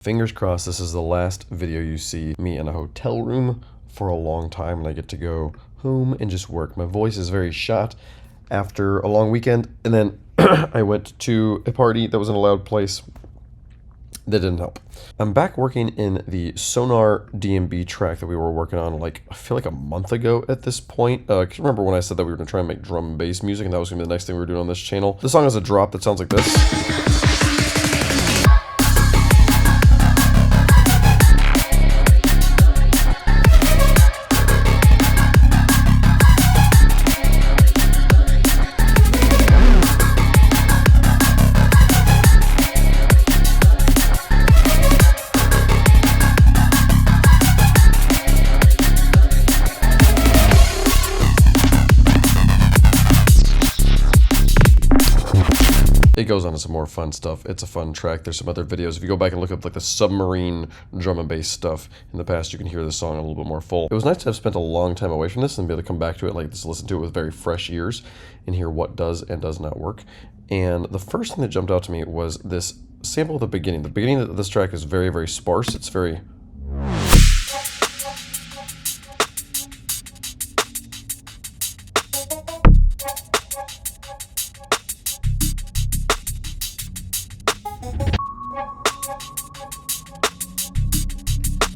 Fingers crossed this is the last video you see me in a hotel room for a long time and I get to go home and just work. My voice is very shot after a long weekend, and then I went to a party that was in a loud place that didn't help. I'm back working in the Sonar DMB track that we were working on I feel like a month ago at this point. Remember when I said that we were going to try and make drum and bass music and that was going to be the next thing we were doing on this channel? The song has a drop that sounds like this. It goes on to some more fun stuff. It's a fun track. There's some other videos. If you go back and look up the submarine drum and bass stuff in the past, you can hear the song a little bit more full. It was nice to have spent a long time away from this and be able to come back to it like this, listen to it with very fresh ears and hear what does and does not work. And the first thing that jumped out to me was this sample at the beginning. The beginning of this track is very, very sparse. It's very...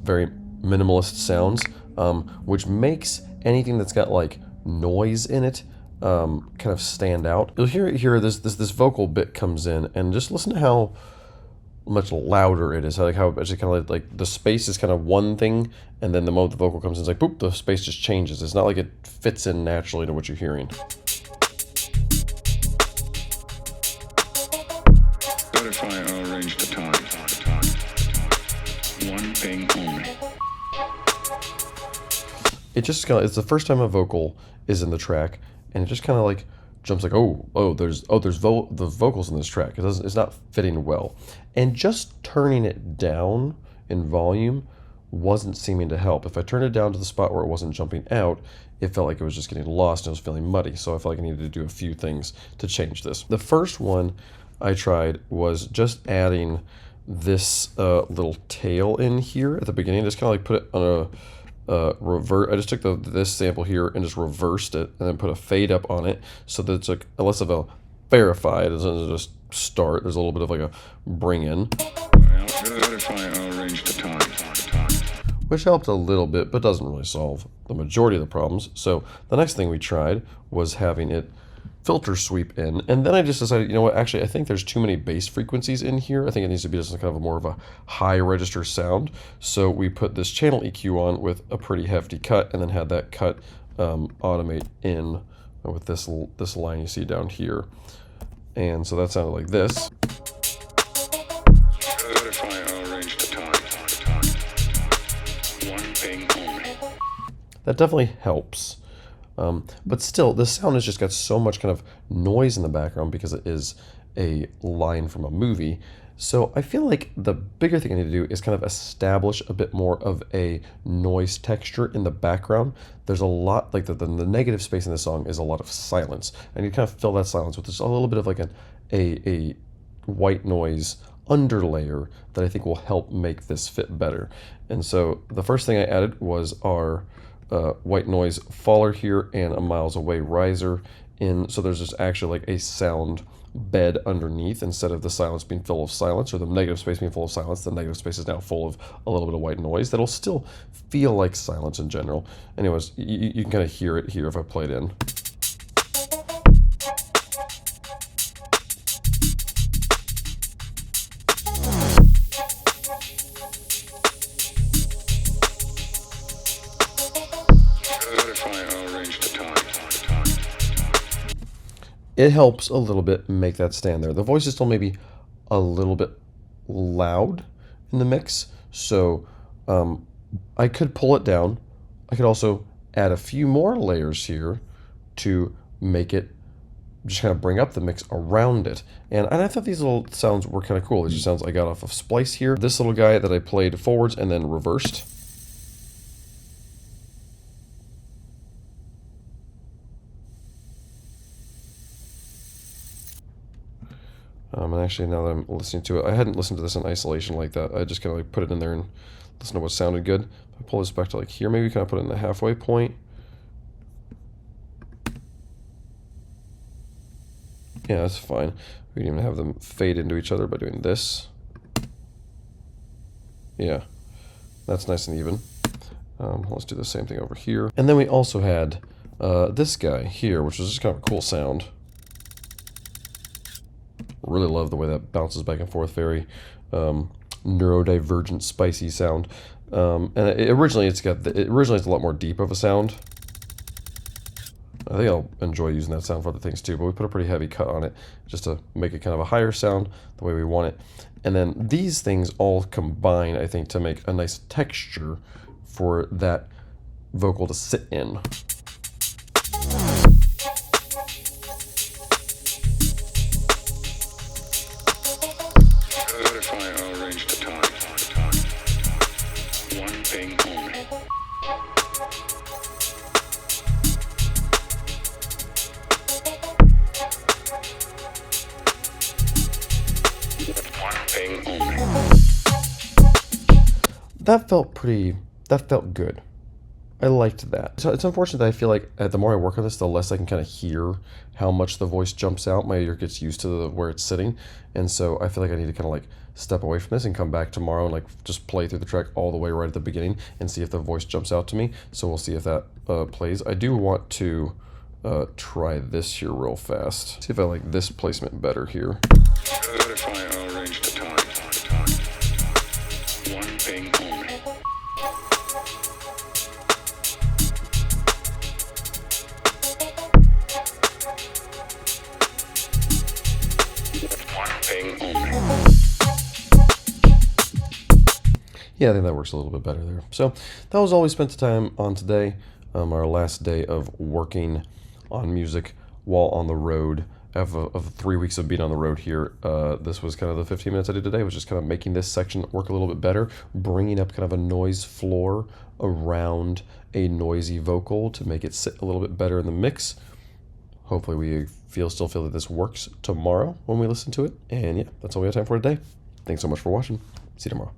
very minimalist sounds, which makes anything that's got noise in it kind of stand out. You'll hear it here. This vocal bit comes in, and just listen to how much louder it is. How it's just kind of like the space is kind of one thing, and then the moment the vocal comes in, it's like boop, the space just changes. It's not like it fits in naturally to what you're hearing. What if I arrange the time? One thing only. It just kind of, it's the first time a vocal is in the track, and it just kind of jumps there's the vocals in this track. It's not fitting well, and just turning it down in volume wasn't seeming to help. If I turned it down to the spot where it wasn't jumping out, it felt like it was just getting lost and it was feeling muddy. So I felt like I needed to do a few things to change this. The first one I tried was just adding this little tail in here at the beginning. Just kind of put it on a revert. I just took this sample here and just reversed it and then put a fade up on it so that it's less of a verify. It doesn't just start. There's a little bit of a bring in. What if I arrange the time? Which helped a little bit, but doesn't really solve the majority of the problems. So the next thing we tried was having it filter sweep in, and then I just decided, you know what, actually I think there's too many bass frequencies in here. I think it needs to be just kind of more of a high register sound. So we put this channel EQ on with a pretty hefty cut, and then had that cut automate in with this line you see down here. And so that sounded like this. What if I arrange the time? One thing only. That definitely helps. But still, the sound has just got so much kind of noise in the background because it is a line from a movie. So I feel like the bigger thing I need to do is kind of establish a bit more of a noise texture in the background. There's a lot, the negative space in the song is a lot of silence. And you kind of fill that silence with just a little bit of a white noise underlayer that I think will help make this fit better. And so the first thing I added was our white noise faller here and a miles away riser in, so there's just actually a sound bed underneath. Instead of the silence being full of silence, or the negative space being full of silence, the negative space is now full of a little bit of white noise that'll still feel like silence in general. Anyways, you can kind of hear it here if I play it in. It helps a little bit make that stand there. The voice is still maybe a little bit loud in the mix, so I could pull it down. I could also add a few more layers here to make it just kind of bring up the mix around it. And I thought these little sounds were kind of cool. These are sounds I got off of Splice here. This little guy that I played forwards and then reversed. And Actually, now that I'm listening to it, I hadn't listened to this in isolation like that. I just kind of like put it in there and listen to what sounded good. If I pull this back to like here, maybe kind of put it in the halfway point. Yeah, that's fine. We can even have them fade into each other by doing this. Yeah, that's nice and even. Let's do the same thing over here. And then we also had this guy here, which was just kind of a cool sound. Really love the way that bounces back and forth. Very neurodivergent, spicy sound. And originally it's a lot more deep of a sound. I think I'll enjoy using that sound for other things too, but we put a pretty heavy cut on it just to make it kind of a higher sound the way we want it. And then these things all combine, I think, to make a nice texture for that vocal to sit in. Good if I arrange the time. One thing only. One thing only. That felt good. I liked that. So it's unfortunate that I feel like the more I work on this, the less I can kind of hear how much the voice jumps out. My ear gets used to where it's sitting. And so I feel like I need to kind of like step away from this and come back tomorrow and like just play through the track all the way right at the beginning and see if the voice jumps out to me. So we'll see if that plays. I do want to try this here real fast. See if I like this placement better here. Good if I arrange the time. One thing only. One thing only. Yeah, I think that works a little bit better there. So that was all we spent the time on today. Our last day of working on music while on the road. Of 3 weeks of being on the road here, this was kind of the 15 minutes I did today, was just kind of making this section work a little bit better, bringing up kind of a noise floor around a noisy vocal to make it sit a little bit better in the mix. Hopefully we still feel that this works tomorrow when we listen to it. And yeah, that's all we have time for today. Thanks so much for watching. See you tomorrow.